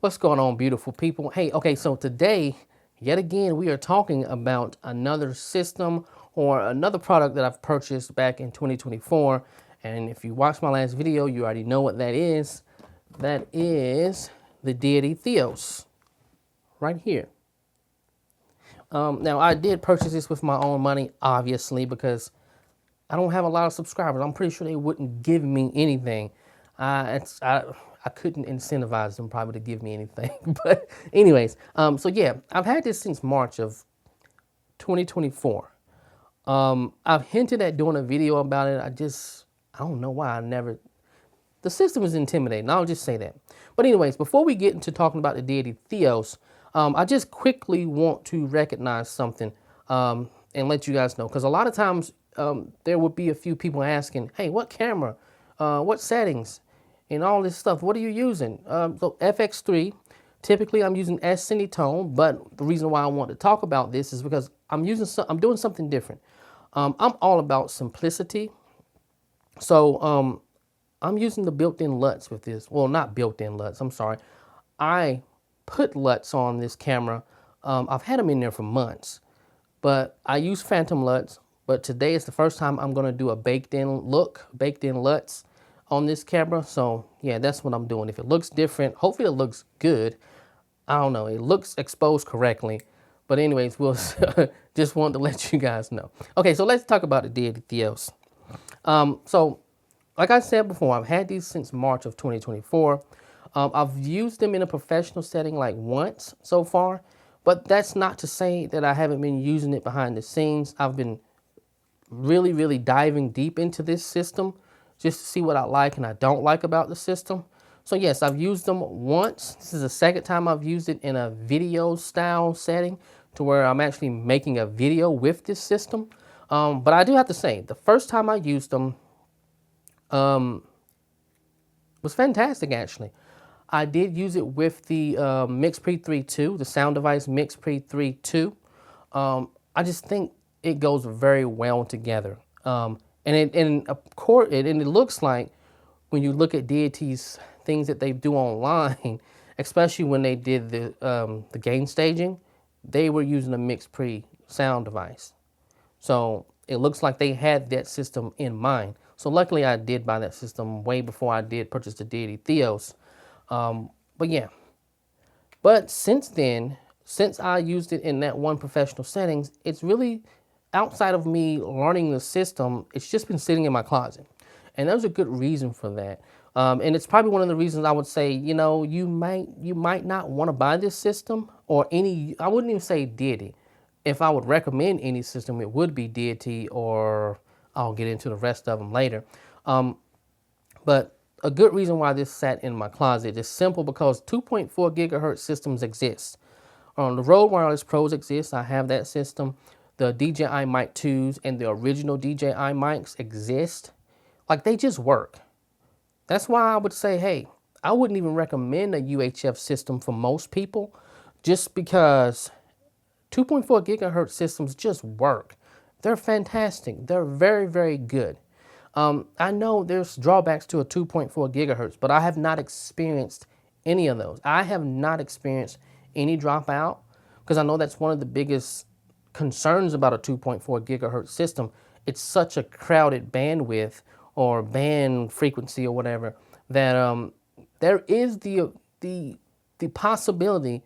What's going on, beautiful people? Hey, okay, so today, yet again, we are talking about another system or another product that I've purchased back in 2024. And if you watched my last video, you already know what that is. That is the Deity Theos, right here. Now, I did purchase this with my own money, obviously, because I don't have a lot of subscribers. I'm pretty sure they wouldn't give me anything. I couldn't incentivize them probably to give me anything. But anyways, so yeah, I've had this since March of 2024. I've hinted at doing a video about it. I don't know why the system is intimidating. I'll just say that. But anyways, before we get into talking about the deity Theos, I just quickly want to recognize something and let you guys know. Because a lot of times there would be a few people asking, hey, what camera, what settings, and all this stuff, what are you using? So FX3, typically I'm using S-Cinetone, but the reason why I want to talk about this is because I'm doing something different. I'm all about simplicity. So I'm using the built-in LUTs with this. Well, not built-in LUTs, I'm sorry. I put LUTs on this camera. I've had them in there for months, but I use phantom LUTs. But today is the first time I'm gonna do a baked-in LUTs on this camera. So yeah, that's what I'm doing. If it looks different, hopefully it looks good. I don't know, it looks exposed correctly. But anyways, we'll just wanted to let you guys know. Okay, so let's talk about the Deity Theos. So like I said before, I've had these since March of 2024. I've used them in a professional setting like once so far, but that's not to say that I haven't been using it behind the scenes. I've been really diving deep into this system just to see what I like and I don't like about the system. So yes, I've used them once. This is the second time I've used it in a video style setting to where I'm actually making a video with this system. But I do have to say, the first time I used them was fantastic actually. I did use it with the MixPre 3.2, the sound device MixPre 3.2. I just think it goes very well together. And of course, it looks like when you look at Deity's things that they do online, especially when they did the gain staging, they were using a MixPre sound device. So it looks like they had that system in mind. So luckily I did buy that system way before I did purchase the Deity Theos. But yeah, but since then, since I used it in that one professional settings, it's really, outside of me learning the system, it's just been sitting in my closet. And there's a good reason for that. And it's probably one of the reasons I would say, you know, you might not want to buy this system or any, I wouldn't even say Deity. If I would recommend any system, it would be Deity, or I'll get into the rest of them later. But a good reason why this sat in my closet is simple, because 2.4 gigahertz systems exist. The Rode Wireless Pros exist. I have that system. The DJI Mic 2s and the original DJI mics exist. Like, they just work. That's why I would say, hey, I wouldn't even recommend a UHF system for most people, just because 2.4 gigahertz systems just work. They're fantastic. They're very good. I know there's drawbacks to a 2.4 gigahertz, but I have not experienced any of those. I have not experienced any dropout, because I know that's one of the biggest concerns about a 2.4 gigahertz system. It's such a crowded bandwidth or band frequency or whatever that there is the possibility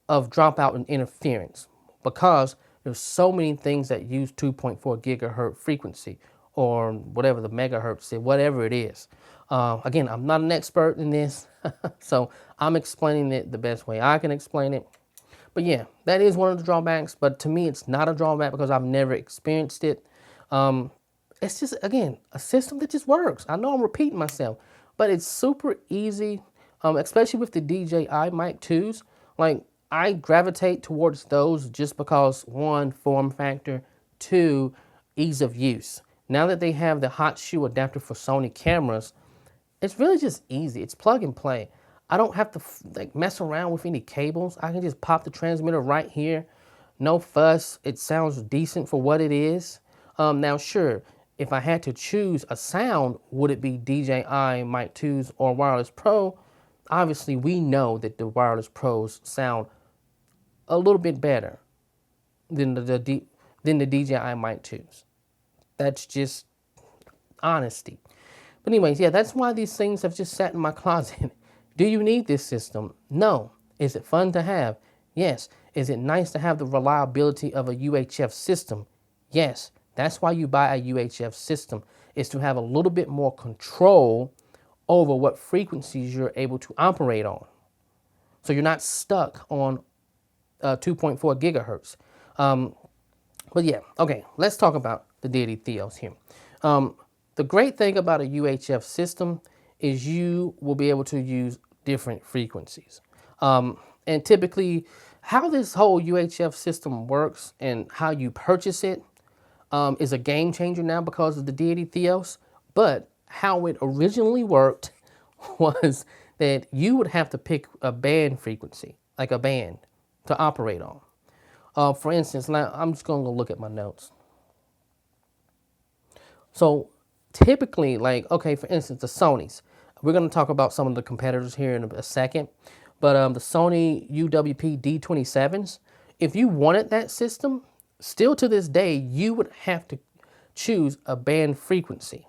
of dropout and interference, because there's so many things that use 2.4 gigahertz frequency, or whatever the megahertz is, whatever it is. Again, I'm not an expert in this, so I'm explaining it the best way I can explain it. But yeah, that is one of the drawbacks, but to me it's not a drawback because I've never experienced it. It's just, again, a system that just works. I know I'm repeating myself, but it's super easy, especially with the DJI Mic 2s. Like, I gravitate towards those just because, one, form factor, two, ease of use. Now that they have the hot shoe adapter for Sony cameras, it's really just easy. It's plug and play. I don't have to like mess around with any cables. I can just pop the transmitter right here. No fuss. It sounds decent for what it is. Now, sure, if I had to choose a sound, would it be DJI Mic 2s or Wireless Pro? obviously we know that the wireless pros sound a little bit better than the DJI Mic 2s. That's just honesty. But anyways, yeah, that's why these things have just sat in my closet. Do you need this system? No. Is it fun to have? Yes. Is it nice to have the reliability of a UHF system? Yes. That's why you buy a UHF system, is to have a little bit more control over what frequencies you're able to operate on. So you're not stuck on 2.4 gigahertz. But yeah, okay, let's talk about the Deity Theos here. The great thing about a UHF system is you will be able to use different frequencies. And typically, how this whole UHF system works and how you purchase it is a game changer now because of the Deity Theos. But how it originally worked was that you would have to pick a band frequency, like a band, to operate on. For instance, now I'm just going to look at my notes. So typically, like, okay, for instance, the Sonys. We're going to talk about some of the competitors here in a second. But the Sony UWP D27s, if you wanted that system, still to this day, you would have to choose a band frequency,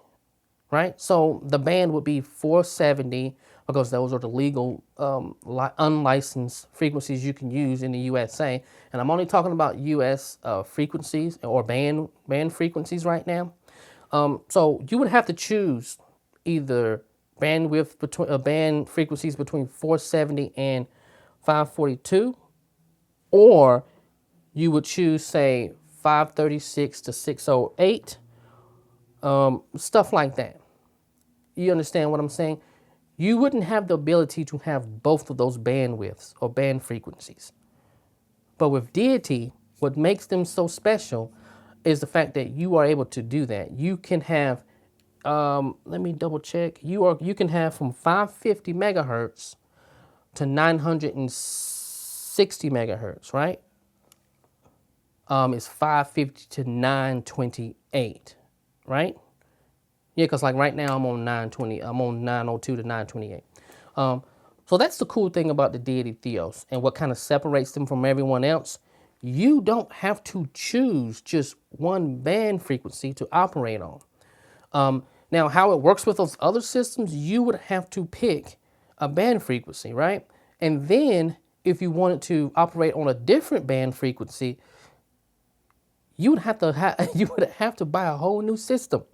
right? So the band would be 470 because those are the legal unlicensed frequencies you can use in the USA. And I'm only talking about US frequencies or band frequencies right now. So you would have to choose either bandwidth between band frequencies between 470 and 542, or you would choose, say, 536 to 608, stuff like that. You understand what I'm saying? You wouldn't have the ability to have both of those bandwidths or band frequencies. But with Deity, what makes them so special is the fact that you are able to do that. You can have, let me double check. You can have from 550 megahertz to 960 megahertz, right? It's 550 to 928, right? Yeah, because like right now I'm on 920, I'm on 902 to 928. So that's the cool thing about the Deity Theos and what kind of separates them from everyone else. You don't have to choose just one band frequency to operate on. Now, how it works with those other systems, you would have to pick a band frequency, right? And then if you wanted to operate on a different band frequency, you would have to buy a whole new system.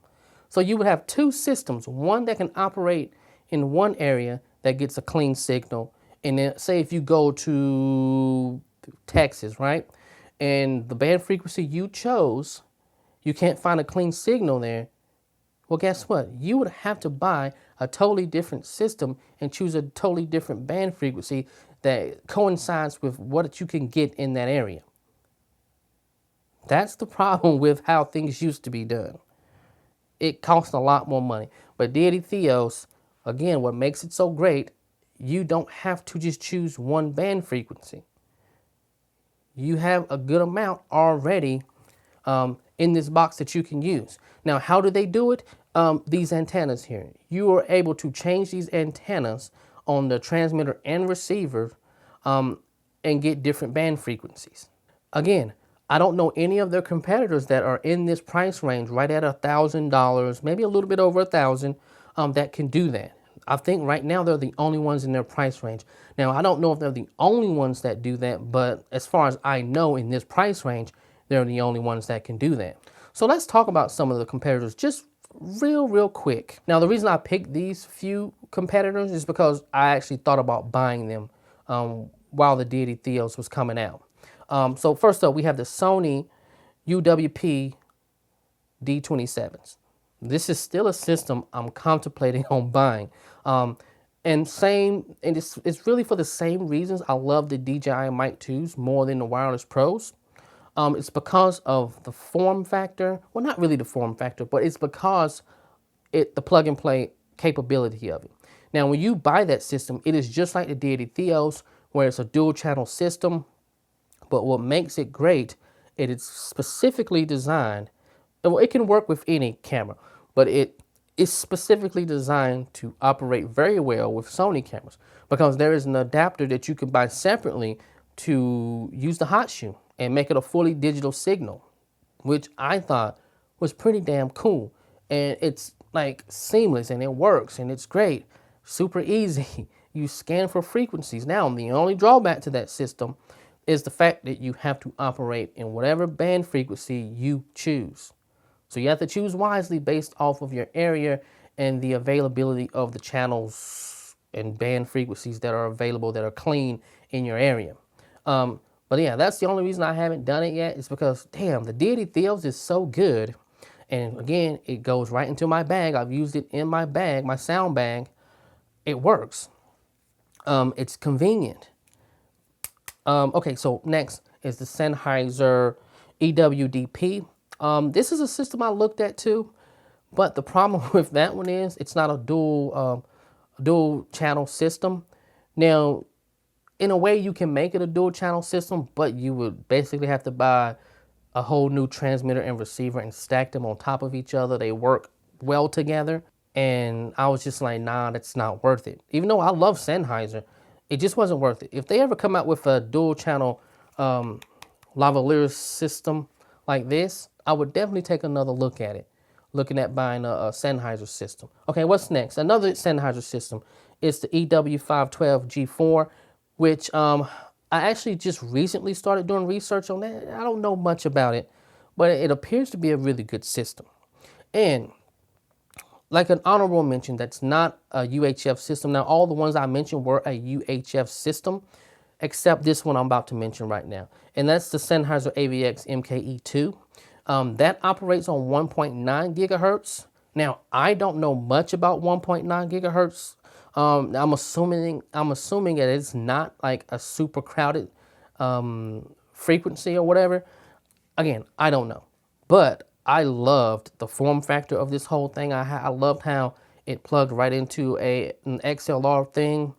So you would have two systems, one that can operate in one area that gets a clean signal. And then say if you go to Texas, right? And the band frequency you chose, you can't find a clean signal there. Well, guess what? You would have to buy a totally different system and choose a totally different band frequency that coincides with what you can get in that area. That's the problem with how things used to be done. It costs a lot more money. But Deity Theos, again, what makes it so great, you don't have to just choose one band frequency. You have a good amount already in this box that you can use. Now, how do they do it? These antennas here. You are able to change these antennas on the transmitter and receiver and get different band frequencies. Again, I don't know any of their competitors that are in this price range, right at $1,000, maybe a little bit over $1,000, that can do that. I think right now they're the only ones in their price range. Now, I don't know if they're the only ones that do that, but as far as I know in this price range, they're the only ones that can do that. So let's talk about some of the competitors just real quick. Now, the reason I picked these few competitors is because I actually thought about buying them while the Deity Theos was coming out. So first up, we have the Sony UWP D27s. This is still a system I'm contemplating on buying. And it's really for the same reasons I love the DJI Mic 2s more than the Wireless Pros. It's because of the form factor. Well, not really the form factor, but it's because the plug and play capability of it. Now, when you buy that system, it is just like the Deity Theos, where it's a dual channel system. But what makes it great, it is specifically designed. Well, it can work with any camera, but it It's specifically designed to operate very well with Sony cameras because there is an adapter that you can buy separately to use the hot shoe and make it a fully digital signal, which I thought was pretty damn cool. And it's like seamless and it works and it's great, super easy. You scan for frequencies. Now, the only drawback to that system is the fact that you have to operate in whatever band frequency you choose. So you have to choose wisely based off of your area and the availability of the channels and band frequencies that are available that are clean in your area. But yeah, that's the only reason I haven't done it yet, is because, damn, the Deity Theos is so good. And again, it goes right into my bag. I've used it in my bag, my sound bag. It works. It's convenient. Okay, so next is the Sennheiser EWDP. This is a system I looked at too, but the problem with that one is it's not a dual channel system. Now, in a way, you can make it a dual channel system, but you would basically have to buy a whole new transmitter and receiver and stack them on top of each other. They work well together. And I was just like, nah, that's not worth it. Even though I love Sennheiser, it just wasn't worth it. If they ever come out with a dual channel lavalier system like this, I would definitely take another look at it, looking at buying a Sennheiser system. Okay, what's next? Another Sennheiser system is the EW512G4, which I actually just recently started doing research on that. I don't know much about it, but it appears to be a really good system. And like an honorable mention, that's not a UHF system. Now, all the ones I mentioned were a UHF system, except this one I'm about to mention right now. And that's the Sennheiser AVX MKE2. That operates on 1.9 gigahertz. Now, I don't know much about 1.9 gigahertz. I'm assuming that it's not like a super crowded frequency or whatever. Again, I don't know. But I loved the form factor of this whole thing. I loved how it plugged right into an XLR thing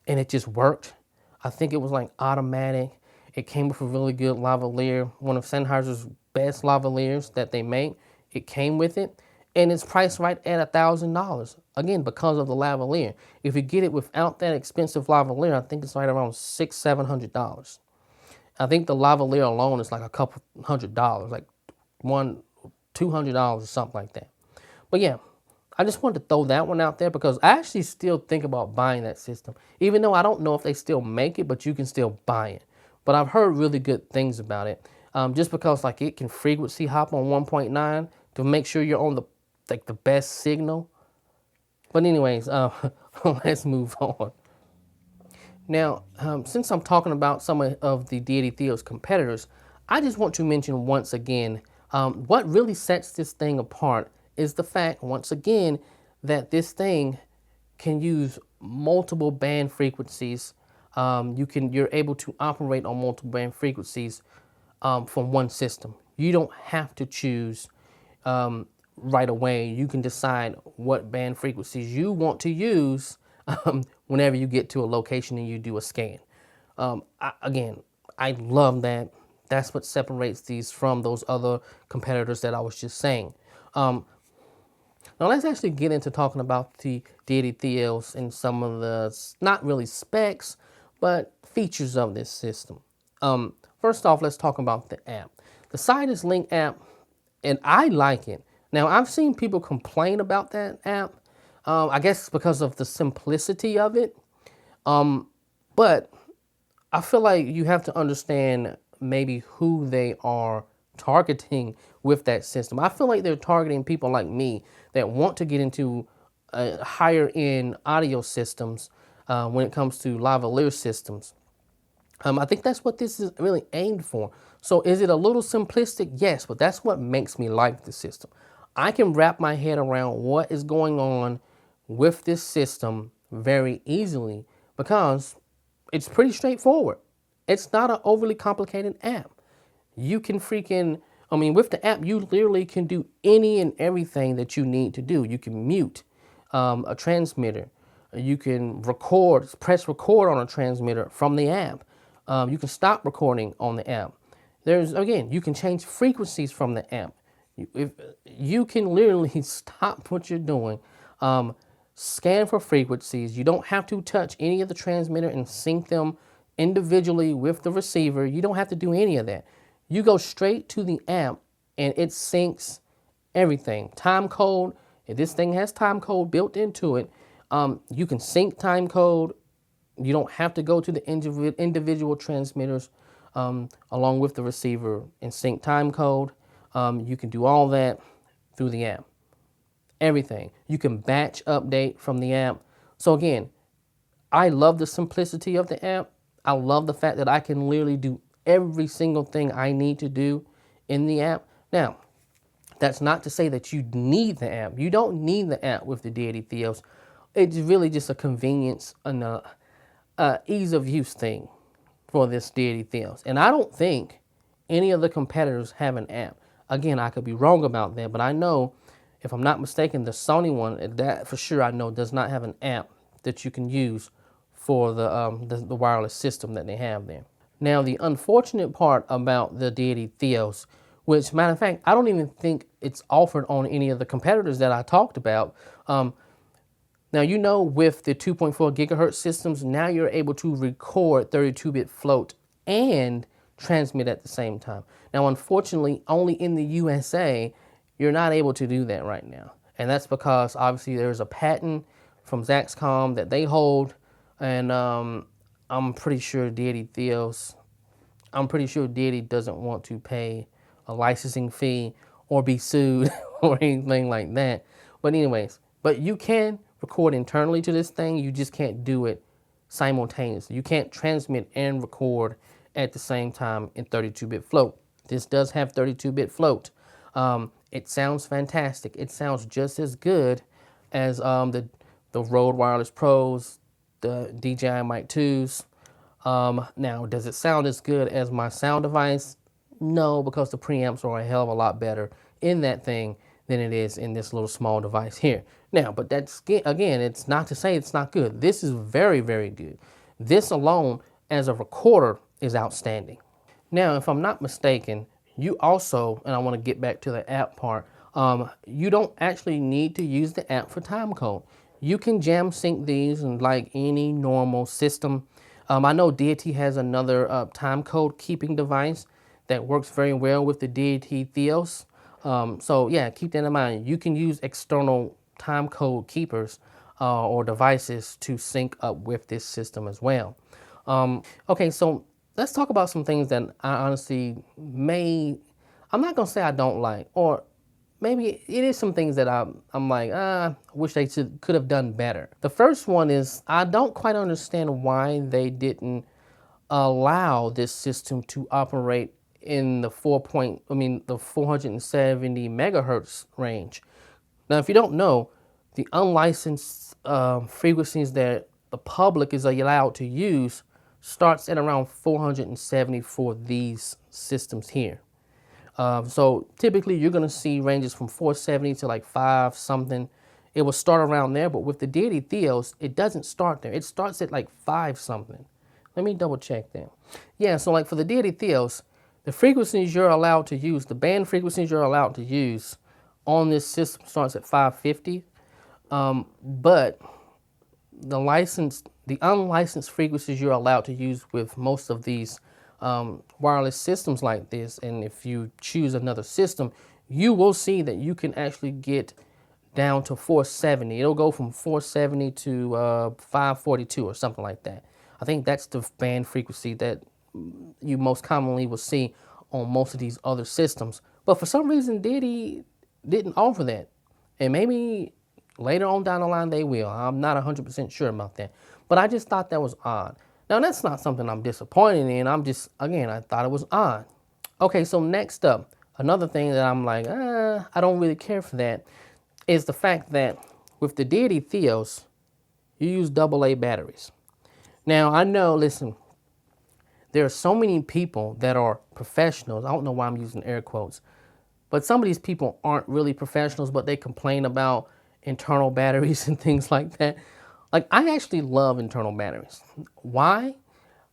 and it just worked. I think it was like automatic. It came with a really good lavalier, one of Sennheiser's best lavaliers that they make. It came with it, and it's priced right at $1,000. Again, because of the lavalier. If you get it without that expensive lavalier, I think it's right around $600-700. I think the lavalier alone is like a couple $100, like $200 or something like that. But yeah, I just wanted to throw that one out there because I actually still think about buying that system, even though I don't know if they still make it, but you can still buy it. But I've heard really good things about it, just because like it can frequency hop on 1.9 to make sure you're on the best signal. But anyways, let's move on. Now, since I'm talking about some of the Deity Theos competitors, I just want to mention once again, what really sets this thing apart is the fact, once again, that this thing can use multiple band frequencies. You're able to operate on multiple band frequencies from one system. You don't have to choose right away. You can decide what band frequencies you want to use whenever you get to a location and you do a scan. I love that. That's what separates these from those other competitors that I was just saying. Now let's actually get into talking about the Deity Theos and some of the, not really specs, but features of this system. First off, let's talk about the app. The Sidus Link app, and I like it. Now, I've seen people complain about that app, I guess because of the simplicity of it. But I feel like you have to understand maybe who they are targeting with that system. I feel like they're targeting people like me that want to get into higher end audio systems when it comes to lavalier systems. I think that's what this is really aimed for. So is it a little simplistic? Yes, but that's what makes me like the system. I can wrap my head around what is going on with this system very easily because it's pretty straightforward. It's not an overly complicated app. You can with the app, you literally can do any and everything that you need to do. You can mute a transmitter. You can press record on a transmitter from the app. You can stop recording on the app. You can change frequencies from the app. You can literally stop what you're doing Um, Scan for frequencies. You don't have to touch any of the transmitter and sync them individually with the receiver. You don't have to do any of that. You go straight to the amp and it syncs everything. Time code, if this thing has time code built into it, you can sync time code. You don't have to go to the individual transmitters along with the receiver and sync time code. You can do all that through the app. Everything. You can batch update from the app. So again, I love the simplicity of the app. I love the fact that I can literally do every single thing I need to do in the app. Now, that's not to say that you need the app. You don't need the app with the Deity Theos. It's really just a convenience and a ease of use thing for this Deity Theos. And I don't think any of the competitors have an app. Again, I could be wrong about that, but I know, if I'm not mistaken, the Sony one, that for sure I know does not have an app that you can use for the wireless system that they have there. Now, the unfortunate part about the Deity Theos, which, matter of fact, I don't even think it's offered on any of the competitors that I talked about. Now, you know, with the 2.4 gigahertz systems, now you're able to record 32-bit float and transmit at the same time. Now, unfortunately, only in the USA, you're not able to do that right now. And that's because, obviously, there's a patent from Zaxcom that they hold. And I'm pretty sure Deity doesn't want to pay a licensing fee or be sued or anything like that. But anyways, but you can record internally to this thing. You just can't do it simultaneously. You can't transmit and record at the same time in 32-bit float. This does have 32-bit float. It sounds fantastic. It sounds just as good as the Rode Wireless Pros, the DJI Mic 2s. Now, does it sound as good as my sound device? No, because the preamps are a hell of a lot better in that thing than it is in this little small device here. Now, but that's, again, it's not to say it's not good. This is very, very good. This alone, as a recorder, is outstanding. Now, if I'm not mistaken, you also, and I want to get back to the app part, you don't actually need to use the app for timecode. You can jam sync these and like any normal system. I know Deity has another timecode keeping device that works very well with the Deity Theos. So yeah, keep that in mind. You can use external timecode keepers or devices to sync up with this system as well. Okay, so let's talk about some things that I honestly I'm not gonna say I don't like, or maybe it is some things that I'm like, I wish they could have done better. The first one is I don't quite understand why they didn't allow this system to operate in the 470 megahertz range. Now, if you don't know, the unlicensed frequencies that the public is allowed to use starts at around 470 for these systems here. So typically you're going to see ranges from 470 to like 5 something. It will start around there, but with the Deity Theos, it doesn't start there. It starts at like 5 something. Let me double check that. Yeah, so like for the Deity Theos, the frequencies you're allowed to use, the band frequencies you're allowed to use on this system starts at 550. But the unlicensed frequencies you're allowed to use with most of these wireless systems like this, and if you choose another system, you will see that you can actually get down to 470. It'll go from 470 to 542 or something like that. I think that's the band frequency that you most commonly will see on most of these other systems. But for some reason, Deity didn't offer that. And maybe later on down the line they will. I'm not 100% sure about that. But I just thought that was odd. Now, that's not something I'm disappointed in. I thought it was odd. Okay, so next up, another thing that I'm like, I don't really care for that, is the fact that with the Deity Theos, you use AA batteries. Now, I know, listen, there are so many people that are professionals. I don't know why I'm using air quotes, but some of these people aren't really professionals, but they complain about internal batteries and things like that. Like, I actually love internal batteries. Why?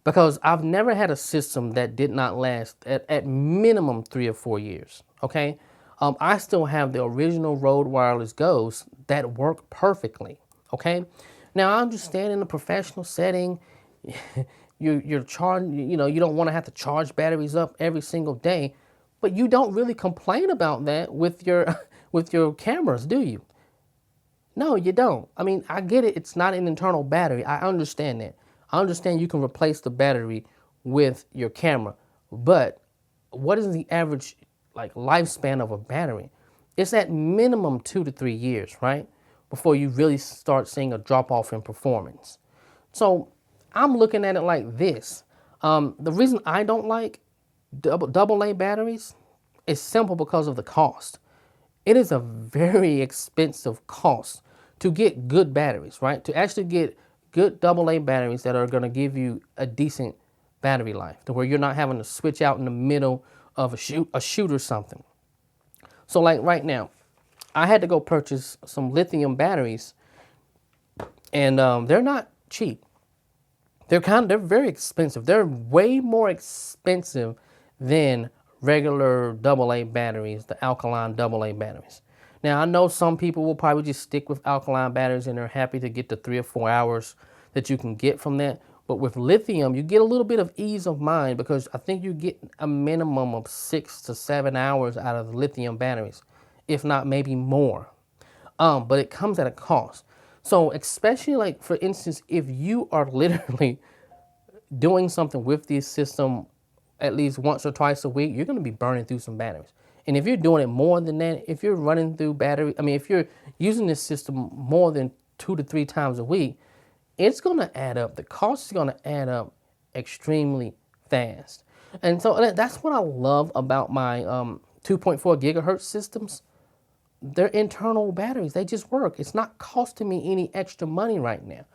Because I've never had a system that did not last at minimum 3 or 4 years, okay? I still have the original Rode Wireless Go's that work perfectly. Okay, now I understand in a professional setting, you're charging. You know, you don't want to have to charge batteries up every single day, but you don't really complain about that with your with your cameras, do you? No, you don't. I mean, I get it. It's not an internal battery. I understand that. I understand you can replace the battery with your camera, but what is the average like lifespan of a battery? It's at minimum 2 to 3 years, right? Before you really start seeing a drop off in performance. So I'm looking at it like this. The reason I don't like double A batteries is simple because of the cost. It is a very expensive cost to get good batteries, right? To actually get good AA batteries that are going to give you a decent battery life, to where you're not having to switch out in the middle of a shoot or something. So like right now, I had to go purchase some lithium batteries, and they're not cheap. They're very expensive. They're way more expensive than regular AA batteries, the alkaline AA batteries. Now I know some people will probably just stick with alkaline batteries and they're happy to get the 3 or 4 hours that you can get from that. But with lithium, you get a little bit of ease of mind because I think you get a minimum of 6 to 7 hours out of the lithium batteries, if not maybe more. But it comes at a cost. So especially like for instance, if you are literally doing something with this system at least once or twice a week, you're going to be burning through some batteries. And if you're doing it more than that, if you're running through battery, I mean, if you're using this system more than 2 to 3 times a week, it's going to add up. The cost is going to add up extremely fast. And so that's what I love about my 2.4 gigahertz systems. They're internal batteries. They just work. It's not costing me any extra money right now.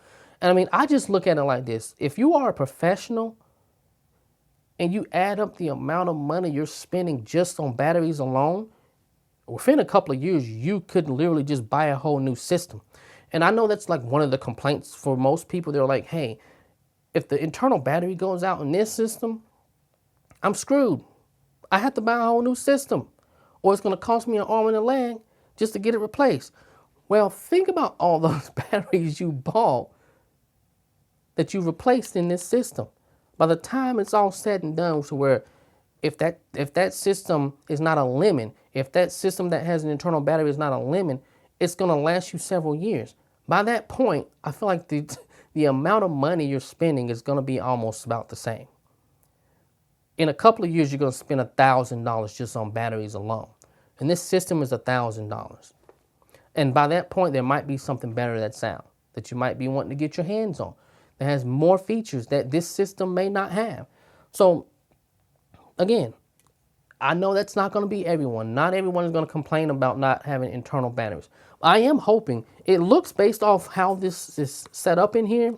And I mean, I just look at it like this. If you are a professional and you add up the amount of money you're spending just on batteries alone, within a couple of years, you could literally just buy a whole new system. And I know that's like one of the complaints for most people. They're like, hey, if the internal battery goes out in this system, I'm screwed. I have to buy a whole new system, or it's going to cost me an arm and a leg just to get it replaced. Well, think about all those batteries you bought that you replaced in this system. By the time it's all said and done, to where if that system is not a lemon, if that system that has an internal battery is not a lemon, it's going to last you several years. By that point, I feel like the amount of money you're spending is going to be almost about the same. In a couple of years, you're going to spend $1,000 just on batteries alone. And this system is $1,000. And by that point, there might be something better that's out that you might be wanting to get your hands on that has more features that this system may not have. So again, I know that's not going to be everyone. Not everyone is going to complain about not having internal batteries. I am hoping, it looks based off how this is set up in here,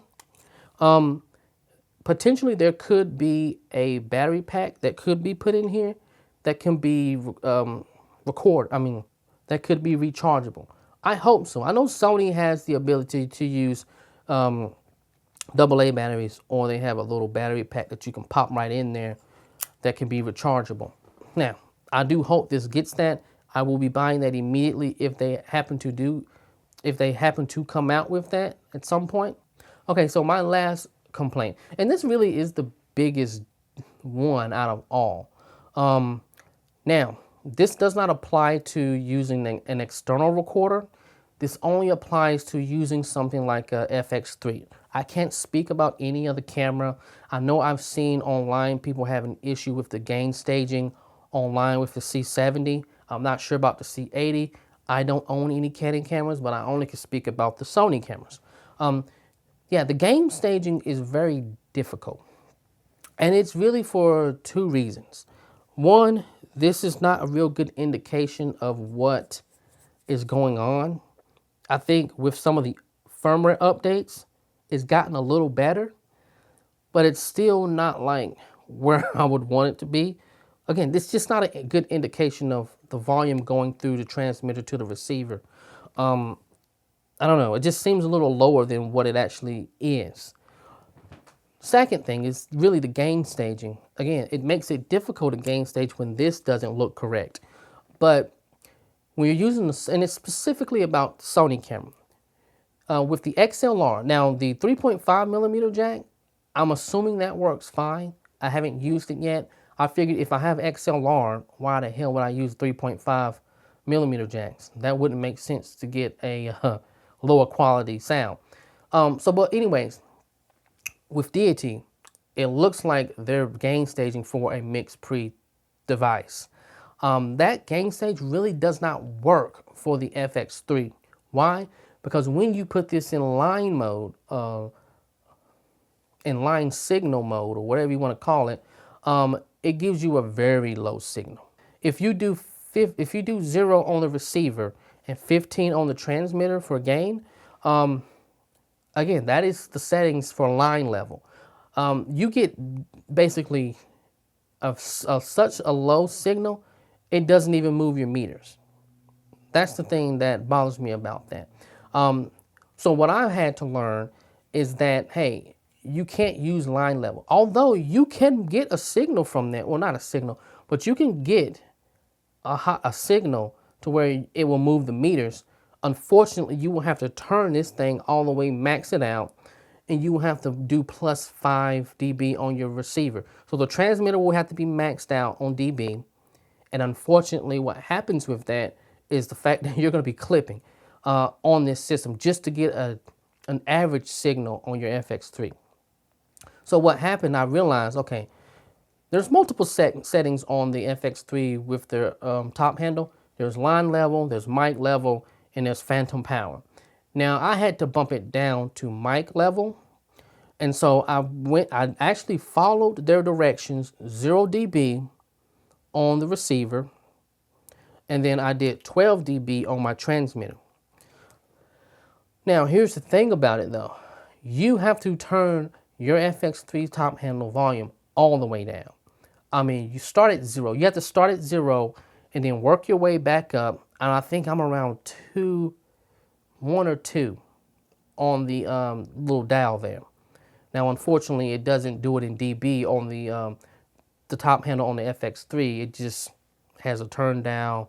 potentially there could be a battery pack that could be put in here that can be that could be rechargeable. I hope so. I know Sony has the ability to use AA batteries, or they have a little battery pack that you can pop right in there that can be rechargeable. Now, I do hope this gets that. I will be buying that immediately if they happen to come out with that at some point. Okay, so my last complaint, and this really is the biggest one out of all. Now, this does not apply to using an external recorder. This only applies to using something like a FX3. I can't speak about any other camera. I know I've seen online people have an issue with the gain staging online with the C70. I'm not sure about the C80. I don't own any Canon cameras, but I only can speak about the Sony cameras. Yeah, the gain staging is very difficult. And it's really for two reasons. One, this is not a real good indication of what is going on. I think with some of the firmware updates, it's gotten a little better, but it's still not like where I would want it to be. Again, this is just not a good indication of the volume going through the transmitter to the receiver. I don't know. It just seems a little lower than what it actually is. Second thing is really the gain staging. Again, it makes it difficult to gain stage when this doesn't look correct. But when you're using this, and it's specifically about Sony camera, with the XLR. Now the 3.5 millimeter jack, I'm assuming that works fine. I haven't used it yet. I figured if I have XLR, why the hell would I use 3.5 millimeter jacks? That wouldn't make sense to get a lower quality sound. But anyways, with Deity, it looks like they're gain staging for a mixed pre device. That gain stage really does not work for the FX3. Why? Because when you put this in line mode, in line signal mode, or whatever you want to call it, it gives you a very low signal. If you do 0 on the receiver and 15 on the transmitter for gain, again, that is the settings for line level. You get basically such a low signal, it doesn't even move your meters. That's the thing that bothers me about that. So what I've had to learn is that, hey, you can't use line level. Although you can get a signal from that, well, not a signal, but you can get a signal to where it will move the meters. Unfortunately, you will have to turn this thing all the way, max it out, and you will have to do plus 5 dB on your receiver. So the transmitter will have to be maxed out on dB. And unfortunately, what happens with that is the fact that you're going to be clipping on this system just to get an average signal on your FX3. So what happened, I realized, okay, there's multiple settings on the FX3 with their top handle. There's line level, there's mic level, and there's phantom power. Now, I had to bump it down to mic level. And so I actually followed their directions, 0 dB on the receiver, and then I did 12 dB on my transmitter. Now, here's the thing about it though. You have to turn your FX3 top handle volume all the way down. I mean, you start at 0. You have to start at 0 and then work your way back up. And I think I'm around 1 or 2 on the little dial there. Now, unfortunately, it doesn't do it in dB on the top handle on the FX3. It just has a turn down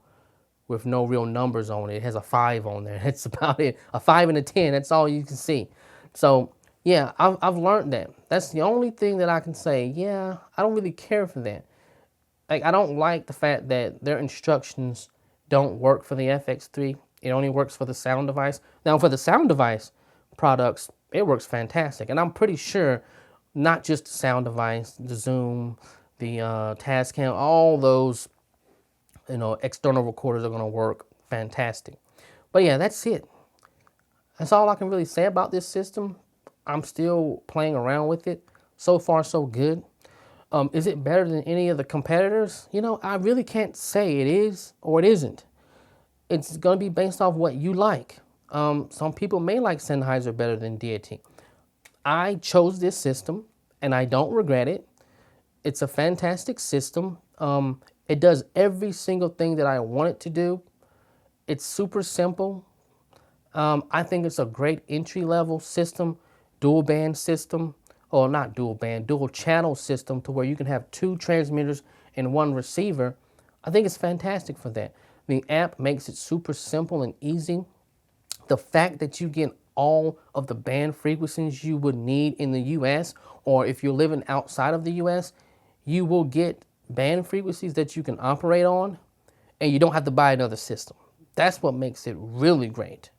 with no real numbers on it. It has a 5 on there. That's about it. A 5 and a 10. That's all you can see. So yeah, I've learned that. That's the only thing that I can say. Yeah, I don't really care for that. Like, I don't like the fact that their instructions don't work for the FX3. It only works for the sound device. Now, for the sound device products, it works fantastic. And I'm pretty sure not just the sound device, the Zoom, the Tascam, all those, external recorders are going to work fantastic. But yeah, that's it. That's all I can really say about this system. I'm still playing around with it. So far, so good. Is it better than any of the competitors? I really can't say it is or it isn't. It's going to be based off what you like. Some people may like Sennheiser better than Deity. I chose this system, and I don't regret it. It's a fantastic system. It does every single thing that I want it to do. It's super simple. I think it's a great entry-level system, dual band system, or not dual band, dual channel system, to where you can have 2 transmitters and 1 receiver. I think it's fantastic for that. The app makes it super simple and easy. The fact that you get all of the band frequencies you would need in the US, or if you're living outside of the US, you will get band frequencies that you can operate on, and you don't have to buy another system. That's what makes it really great.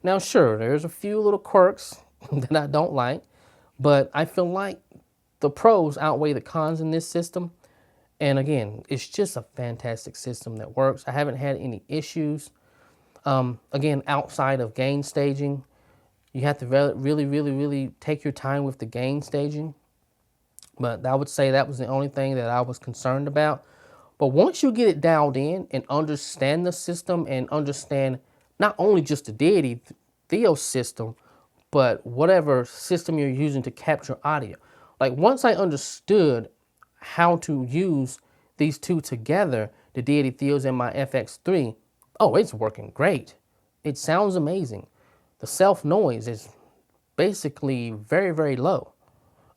Now, sure, there's a few little quirks that I don't like, but I feel like the pros outweigh the cons in this system. And again, it's just a fantastic system that works. I haven't had any issues. Again, outside of gain staging, you have to really take your time with the gain staging. But I would say that was the only thing that I was concerned about. But once you get it dialed in and understand the system and understand not only just the Deity Theos system, but whatever system you're using to capture audio. Like, once I understood how to use these two together, the Deity Theos and my FX3, oh, it's working great. It sounds amazing. The self noise is basically very low.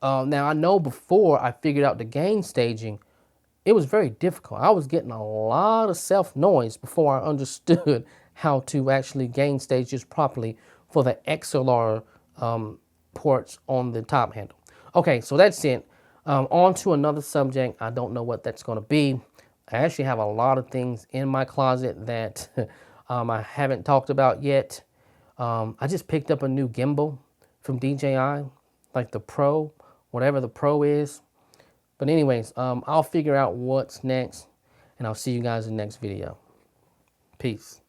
Now, I know before I figured out the gain staging, it was very difficult. I was getting a lot of self noise before I understood how to actually gain stages properly for the XLR ports on the top handle. Okay, so that's it. On to another subject. I don't know what that's going to be. I actually have a lot of things in my closet that I haven't talked about yet. I just picked up a new gimbal from DJI, like the Pro, whatever the Pro is. But anyways, I'll figure out what's next, and I'll see you guys in the next video. Peace.